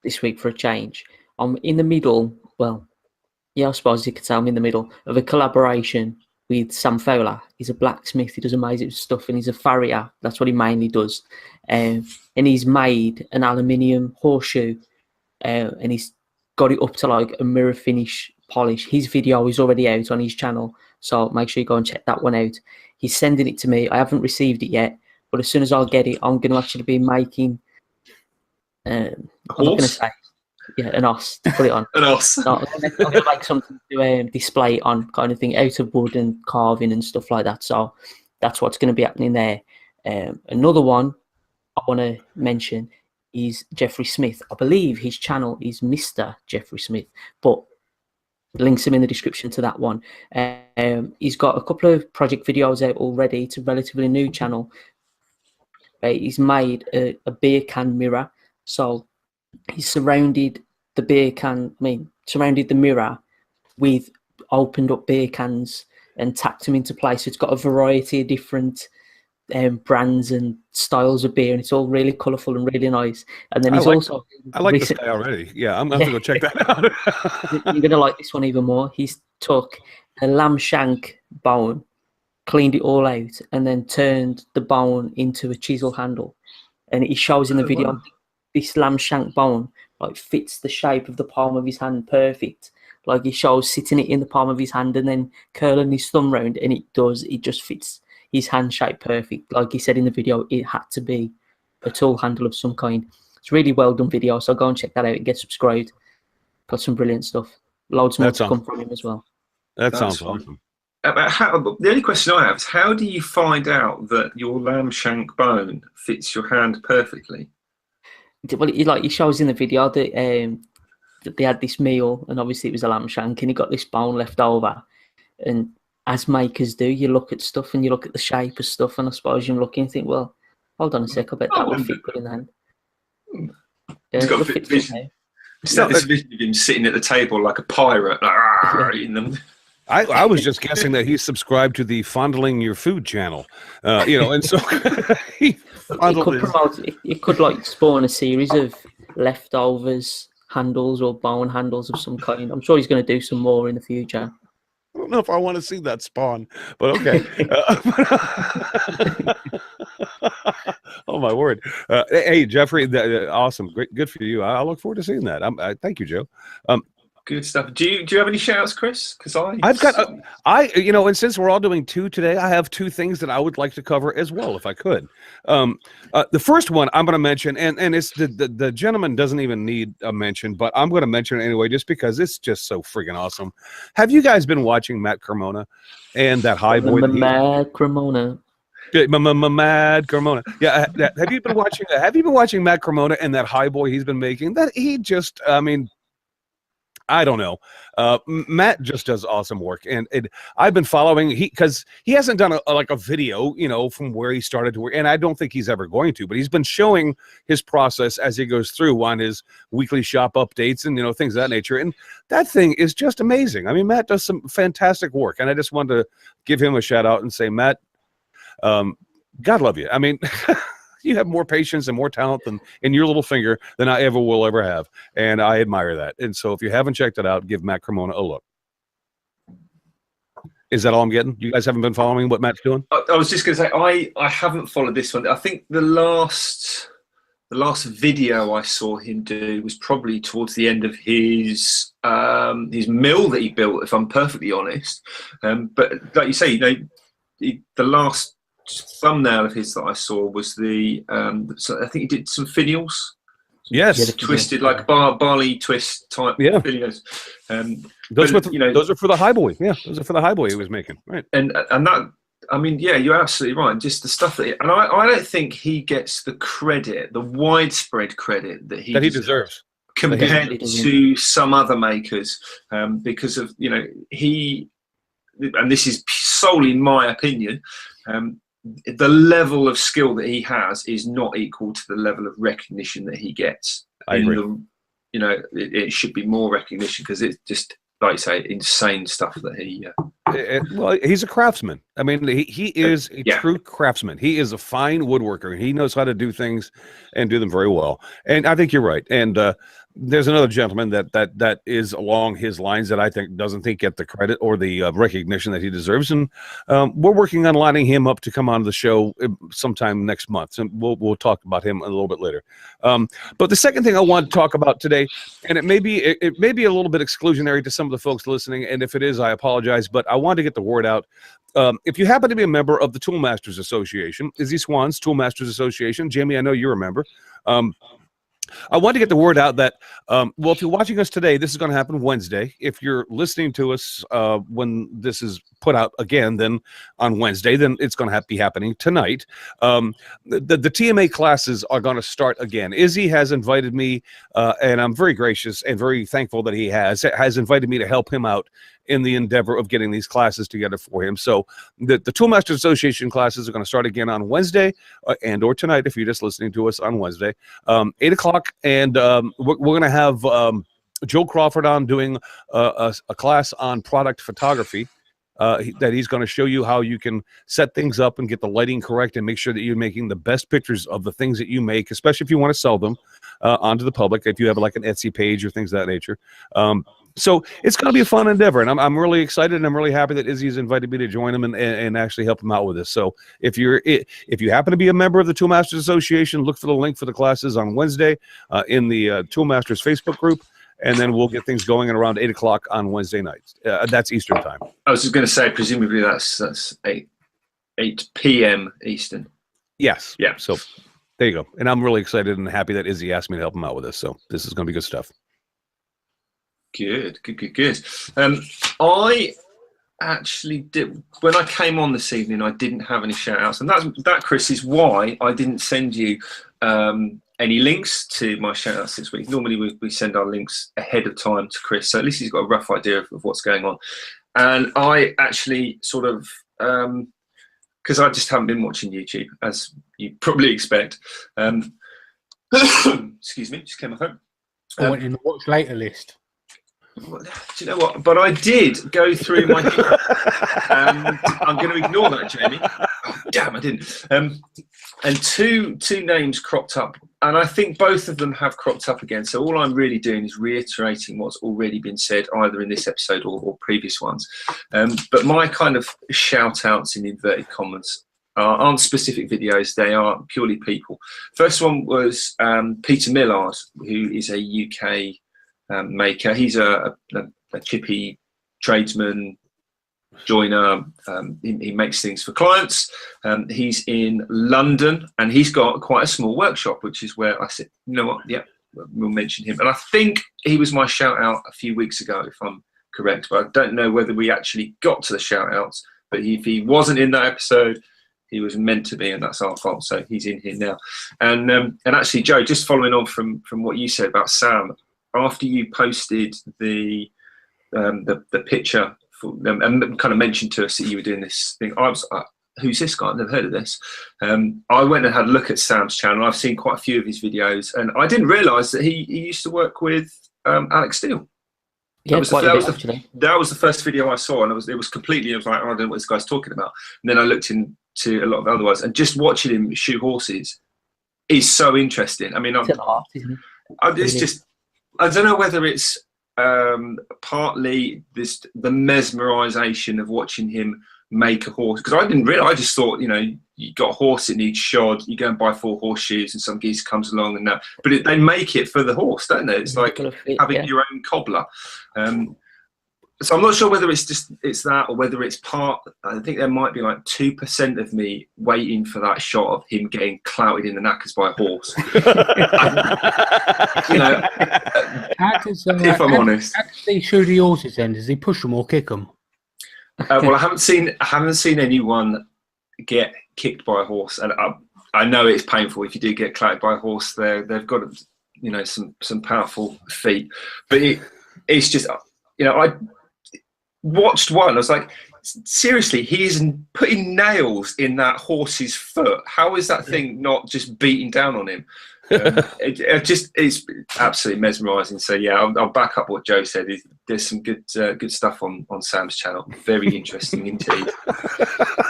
this week for a change. I'm in the middle, I suppose you could say I'm in the middle of a collaboration with Sam Fowler. He's a blacksmith, he does amazing stuff, and he's a farrier. That's what he mainly does. And he's made an aluminium horseshoe, and he's got it up to like a mirror finish polish. His video is already out on his channel, so make sure you go and check that one out. He's sending it to me. I haven't received it yet, but as soon as I'll get it, I'm going to actually be making I'm not going to say an os to put it on. An os. No, I'm going to make something to display it on, kind of thing, out of wood and carving and stuff like that. So that's what's going to be happening there. Another one I want to mention is Jeffrey Smith. I believe his channel is Mr. Jeffrey Smith, but links him in the description to that one. He's got a couple of project videos out already. It's a relatively new channel. He's made a beer can mirror. So he's surrounded the mirror with opened up beer cans and tacked them into place. So it's got a variety of different brands and styles of beer, and it's all really colourful and really nice. And then I like this guy already. Yeah, I'm going to have to go check that out. You're going to like this one even more. He's took a lamb shank bone, cleaned it all out, and then turned the bone into a chisel handle. And he shows in the video this lamb shank bone like fits the shape of the palm of his hand perfect. Like he shows sitting it in the palm of his hand and then curling his thumb round, and it just fits his hand shape perfect. Like he said in the video, it had to be a tool handle of some kind. It's really well done video, so go and check that out and get subscribed. Got some brilliant stuff. Loads more to come from him as well. That sounds awesome. The only question I have is, how do you find out that your lamb shank bone fits your hand perfectly? Well, he shows in the video that they had this meal, and obviously it was a lamb shank, and he got this bone left over. And as makers do, you look at stuff and you look at the shape of stuff, and I suppose you're looking and think, well, hold on a sec, I bet that would fit good in the hand. Yeah, He's got it'll a fit vision. there. This vision of him sitting at the table like a pirate, like, eating them. I was just guessing that he's subscribed to the Fondling Your Food channel, and so he it could like spawn a series of leftovers handles or bone handles of some kind. I'm sure he's going to do some more in the future. I don't know if I want to see that spawn, but okay. Oh my word! Hey Jeffrey, awesome, great, good for you. I look forward to seeing that. Thank you, Joe. Good stuff. Do you have any shout outs, Chris? Because I've got and since we're all doing two today, I have two things that I would like to cover as well, if I could. The first one I'm going to mention, and it's the gentleman doesn't even need a mention, but I'm going to mention it anyway, just because it's just so freaking awesome. Have you guys been watching Matt Cremona and that high boy? Mad Cremona. Mad Cremona. Yeah. Have you been watching Matt Cremona and that high boy he's been making? That he just, I don't know. Matt just does awesome work, and I've been following because he hasn't done a video, from where he started to work, and I don't think he's ever going to. But he's been showing his process as he goes through on his weekly shop updates and things of that nature, and that thing is just amazing. I mean, Matt does some fantastic work, and I just wanted to give him a shout out and say, Matt, God love you. I mean. You have more patience and more talent in your little finger than I will ever have. And I admire that. And so if you haven't checked it out, give Matt Cremona a look. Is that all I'm getting? You guys haven't been following what Matt's doing? I was just going to say, I haven't followed this one. I think the last video I saw him do was probably towards the end of his mill that he built, if I'm perfectly honest. But like you say, the last thumbnail of his that I saw was so I think he did some finials. Yes, twisted like barley twist type videos. Those are for the high boy. Yeah, those are for the high boy he was making. Right. And that, I mean, yeah, you're absolutely right. Just the stuff that, and I don't think he gets the credit, the widespread credit that he deserves compared to some other makers, because of he, and this is solely my opinion. The level of skill that he has is not equal to the level of recognition that he gets. I agree. It should be more recognition because it's just, like you say, insane stuff that he. Well, he's a craftsman. I mean, he is a true craftsman. He is a fine woodworker. He knows how to do things and do them very well. And I think you're right. And there's another gentleman that is along his lines that I think doesn't get the credit or the recognition that he deserves. And we're working on lining him up to come on the show sometime next month. And we'll talk about him a little bit later. But the second thing I want to talk about today, and it may be a little bit exclusionary to some of the folks listening, and if it is, I apologize, but I want to get the word out. If you happen to be a member of the Toolmasters Association, Izzy Swan's Toolmasters Association, Jamie, I know you're a member. I want to get the word out that, if you're watching us today, this is going to happen Wednesday. If you're listening to us when this is put out again, then on Wednesday, then it's going to be happening tonight. The TMA classes are going to start again. Izzy has invited me, and I'm very gracious and very thankful that he has invited me to help him out in the endeavor of getting these classes together for him. So the Toolmasters Association classes are going to start again on Wednesday and or tonight if you're just listening to us on Wednesday, 8 o'clock. And we're going to have Joe Crawford on doing a class on product photography. That he's going to show you how you can set things up and get the lighting correct and make sure that you're making the best pictures of the things that you make, especially if you want to sell them onto the public, if you have like an Etsy page or things of that nature. So it's going to be a fun endeavor, and I'm really excited, and I'm really happy that Izzy's invited me to join him and actually help him out with this. So if you happen to be a member of the Toolmasters Association, look for the link for the classes on Wednesday in the Toolmasters Facebook group. And then we'll get things going at around 8 o'clock on Wednesday nights. That's Eastern time. I was just going to say, presumably that's 8 p.m. Eastern. Yes. Yeah. So there you go. And I'm really excited and happy that Izzy asked me to help him out with this. So this is going to be good stuff. Good. I actually did, when I came on this evening, I didn't have any shout outs. And that, Chris, is why I didn't send you any links to my shout outs this week. Normally we send our links ahead of time to Chris, so at least he's got a rough idea of what's going on. And I actually sort of, because I just haven't been watching YouTube, as you probably expect. Excuse me, just came off home. I went in the watch later list. Do you know what? But I did go through my. I'm going to ignore that, Jamie. Oh, damn, I didn't. And two names cropped up, and I think both of them have cropped up again. So all I'm really doing is reiterating what's already been said, either in this episode or previous ones. But my kind of shout outs in inverted commas aren't specific videos; they are purely people. First one was Peter Millard, who is a UK maker. He's a chippy tradesman, joiner. He makes things for clients. He's in London, and he's got quite a small workshop, which is where I said, you know what, yeah, we'll mention him. And I think he was my shout out a few weeks ago, if I'm correct, but I don't know whether we actually got to the shout outs. But if he wasn't in that episode, he was meant to be, and that's our fault. So he's in here now. And actually, Joe, just following on from what you said about Sam, after you posted the picture for them and kind of mentioned to us that you were doing this thing, I was who's this guy? I've never heard of this. I went and had a look at Sam's channel. I've seen quite a few of his videos, and I didn't realise that he used to work with Alex Steele. Yeah, that was the first video I saw, and it was completely. I was like, oh, I don't know what this guy's talking about. And then I looked into a lot of other ones, and just watching him shoot horses is so interesting. I mean, it's just. I don't know whether it's partly the mesmerisation of watching him make a horse, because I didn't really. I just thought, you know, you got a horse that needs shod, you go and buy 4 horseshoes, and some geezer comes along and that. But they make it for the horse, don't they? It's like having your own cobbler. So I'm not sure whether it's that, or whether it's part. I think there might be like 2% of me waiting for that shot of him getting clouted in the knackers by a horse. You know, if I'm honest. How does he shoot the horses then? Does he push them or kick them? Well, I haven't seen anyone get kicked by a horse, and I know it's painful if you do get clouted by a horse. They've got, you know, some powerful feet, but it's just, you know, I watched one. I was like, seriously, he is putting nails in that horse's foot. How is that thing not just beating down on him? It's absolutely mesmerising. So yeah, I'll back up what Joe said. There's some good stuff on Sam's channel. Very interesting indeed.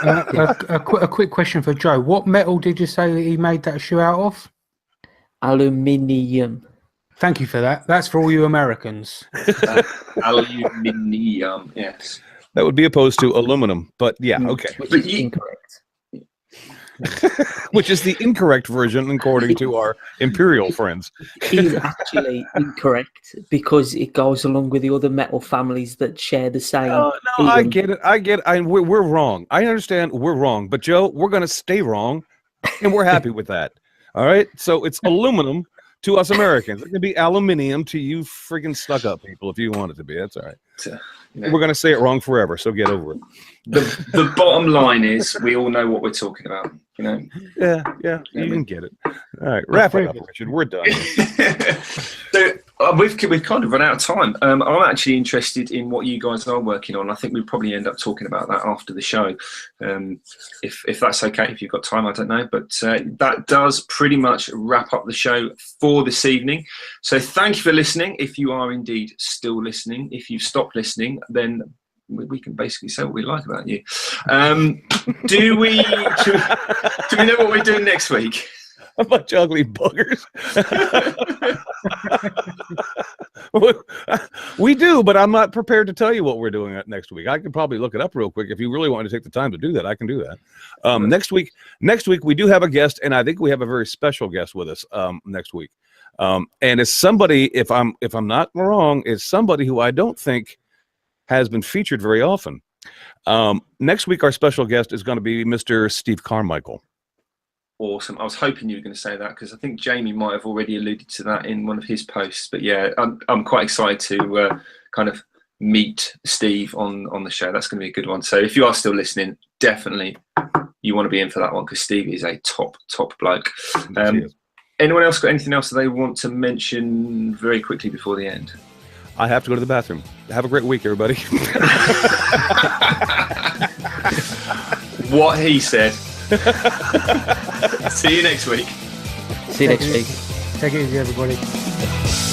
A quick question for Joe. What metal did you say that he made that shoe out of? Aluminium. Thank you for that. That's for all you Americans. Aluminium, yes. That would be opposed to aluminum, but yeah, okay. Which is incorrect. Which is the incorrect version, according to our imperial friends. It is actually incorrect because it goes along with the other metal families that share the same. No, I get it. We're wrong. I understand we're wrong, but Joe, we're going to stay wrong, and we're happy with that. All right? So it's aluminum to us Americans. It can be aluminium to you freaking stuck-up people if you want it to be. That's all right. You know, we're going to say it wrong forever, so get over it. The bottom line is we all know what we're talking about. You know. Yeah. You can get it. All right, wrap it up, Richard. We're done. So we've kind of run out of time. I'm actually interested in what you guys are working on. I think we'll probably end up talking about that after the show, if that's okay. If you've got time, I don't know, but that does pretty much wrap up the show for this evening. So thank you for listening. If you are indeed still listening, if you've stopped listening, then we can basically say what we like about you. Do we know what we're doing next week? A bunch of ugly buggers. We do, but I'm not prepared to tell you what we're doing next week. I could probably look it up real quick. If you really want to take the time to do that, I can do that. Next week we do have a guest, and I think we have a very special guest with us next week. And it's somebody, if I'm not wrong, is somebody who I don't think has been featured very often. Next week, our special guest is going to be Mr. Steve Carmichael. Awesome. I was hoping you were going to say that because I think Jamie might have already alluded to that in one of his posts. But yeah, I'm quite excited to kind of meet Steve on the show. That's going to be a good one. So if you are still listening, definitely you want to be in for that one because Steve is a top bloke. Anyone else got anything else that they want to mention very quickly before the end? I have to go to the bathroom. Have a great week, everybody. What he said. See you next week. See you next week. Take it easy, everybody.